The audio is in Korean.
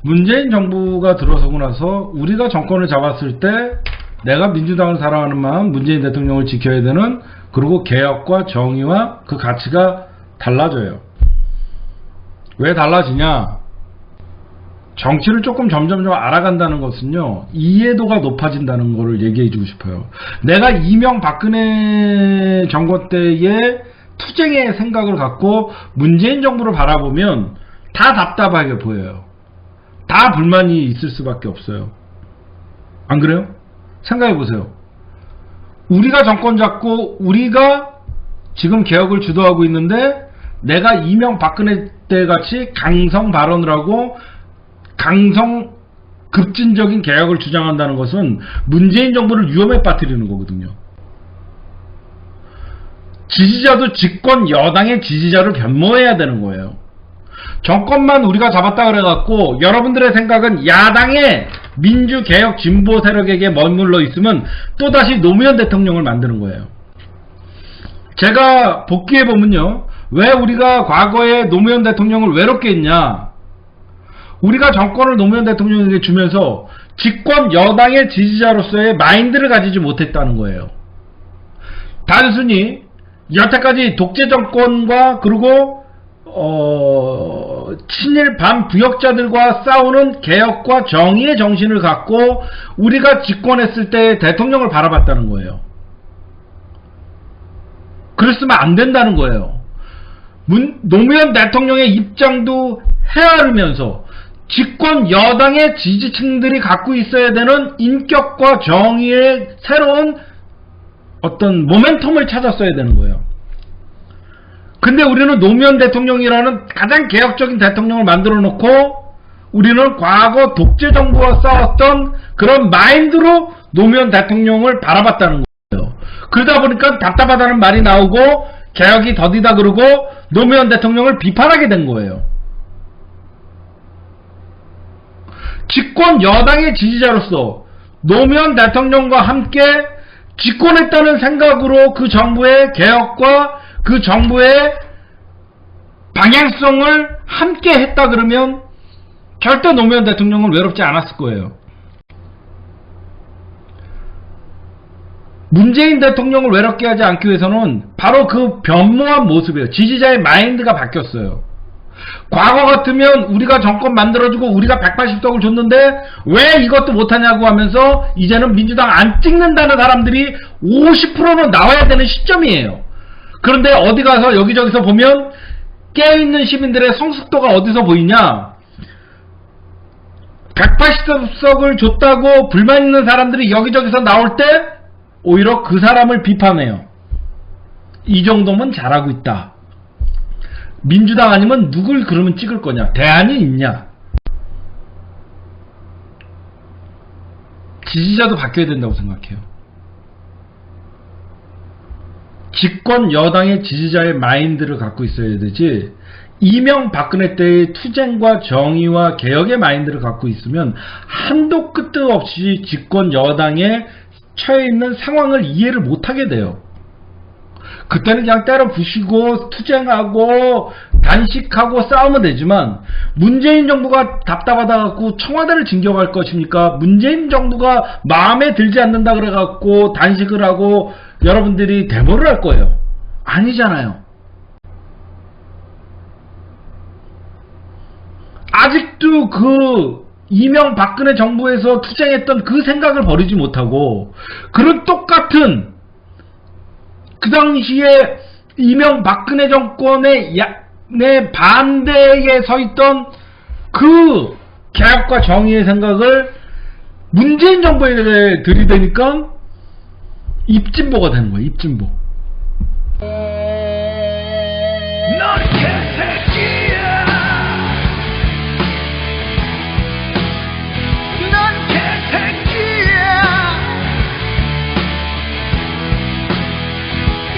문재인 정부가 들어서고 나서 우리가 정권을 잡았을 때 내가 민주당을 사랑하는 마음, 문재인 대통령을 지켜야 되는, 그리고 개혁과 정의와 그 가치가 달라져요. 왜 달라지냐? 정치를 조금 점점 알아간다는 것은요, 이해도가 높아진다는 것을 얘기해 주고 싶어요. 내가 이명박근혜 정권 때의 투쟁의 생각을 갖고 문재인 정부를 바라보면 다 답답하게 보여요. 다 불만이 있을 수밖에 없어요. 안 그래요? 생각해 보세요. 우리가 정권 잡고 우리가 지금 개혁을 주도하고 있는데 내가 이명박근혜 때 같이 강성 발언을 하고 강성 급진적인 개혁을 주장한다는 것은 문재인 정부를 위험에 빠뜨리는 거거든요. 지지자도 집권 여당의 지지자를 변모해야 되는 거예요. 정권만 우리가 잡았다 그래갖고 여러분들의 생각은 야당의 민주개혁 진보 세력에게 머물러 있으면 또다시 노무현 대통령을 만드는 거예요. 제가 복귀해보면요, 왜 우리가 과거에 노무현 대통령을 외롭게 했냐? 우리가 정권을 노무현 대통령에게 주면서 집권 여당의 지지자로서의 마인드를 가지지 못했다는 거예요. 단순히 여태까지 독재 정권과 그리고 친일 반부역자들과 싸우는 개혁과 정의의 정신을 갖고 우리가 집권했을 때 대통령을 바라봤다는 거예요. 그랬으면 안 된다는 거예요. 노무현 대통령의 입장도 헤아리면서 집권 여당의 지지층들이 갖고 있어야 되는 인격과 정의의 새로운 어떤 모멘텀을 찾았어야 되는 거예요. 근데 우리는 노무현 대통령이라는 가장 개혁적인 대통령을 만들어 놓고 우리는 과거 독재 정부와 싸웠던 그런 마인드로 노무현 대통령을 바라봤다는 거예요. 그러다 보니까 답답하다는 말이 나오고 개혁이 더디다 그러고 노무현 대통령을 비판하게 된 거예요. 집권 여당의 지지자로서 노무현 대통령과 함께 집권했다는 생각으로 그 정부의 개혁과 그 정부의 방향성을 함께 했다 그러면 절대 노무현 대통령은 외롭지 않았을 거예요. 문재인 대통령을 외롭게 하지 않기 위해서는 바로 그 변모한 모습이에요. 지지자의 마인드가 바뀌었어요. 과거 같으면 우리가 정권 만들어주고 우리가 180석을 줬는데 왜 이것도 못하냐고 하면서 이제는 민주당 안 찍는다는 사람들이 50%는 나와야 되는 시점이에요. 그런데 어디 가서 여기저기서 보면 깨어있는 시민들의 성숙도가 어디서 보이냐? 180석을 줬다고 불만 있는 사람들이 여기저기서 나올 때 오히려 그 사람을 비판해요. 이 정도면 잘하고 있다. 민주당 아니면 누굴 그러면 찍을 거냐? 대안이 있냐? 지지자도 바뀌어야 된다고 생각해요. 집권 여당의 지지자의 마인드를 갖고 있어야 되지, 이명박근혜 때의 투쟁과 정의와 개혁의 마인드를 갖고 있으면 한도 끝도 없이 집권 여당에 처해 있는 상황을 이해를 못하게 돼요. 그때는 그냥 때려 부시고 투쟁하고 단식하고 싸우면 되지만 문재인 정부가 답답하다 갖고 청와대를 진격할 것입니까? 문재인 정부가 마음에 들지 않는다 그래 갖고 단식을 하고 여러분들이 데모를 할 거예요? 아니잖아요. 아직도 그 이명박근혜 정부에서 투쟁했던 그 생각을 버리지 못하고 그런 똑같은 그 당시에 이명박근혜 정권의 반대에 서 있던 그 개혁과 정의의 생각을 문재인 정부에 들이대니까 입진보가 되는 거예요. 입진보.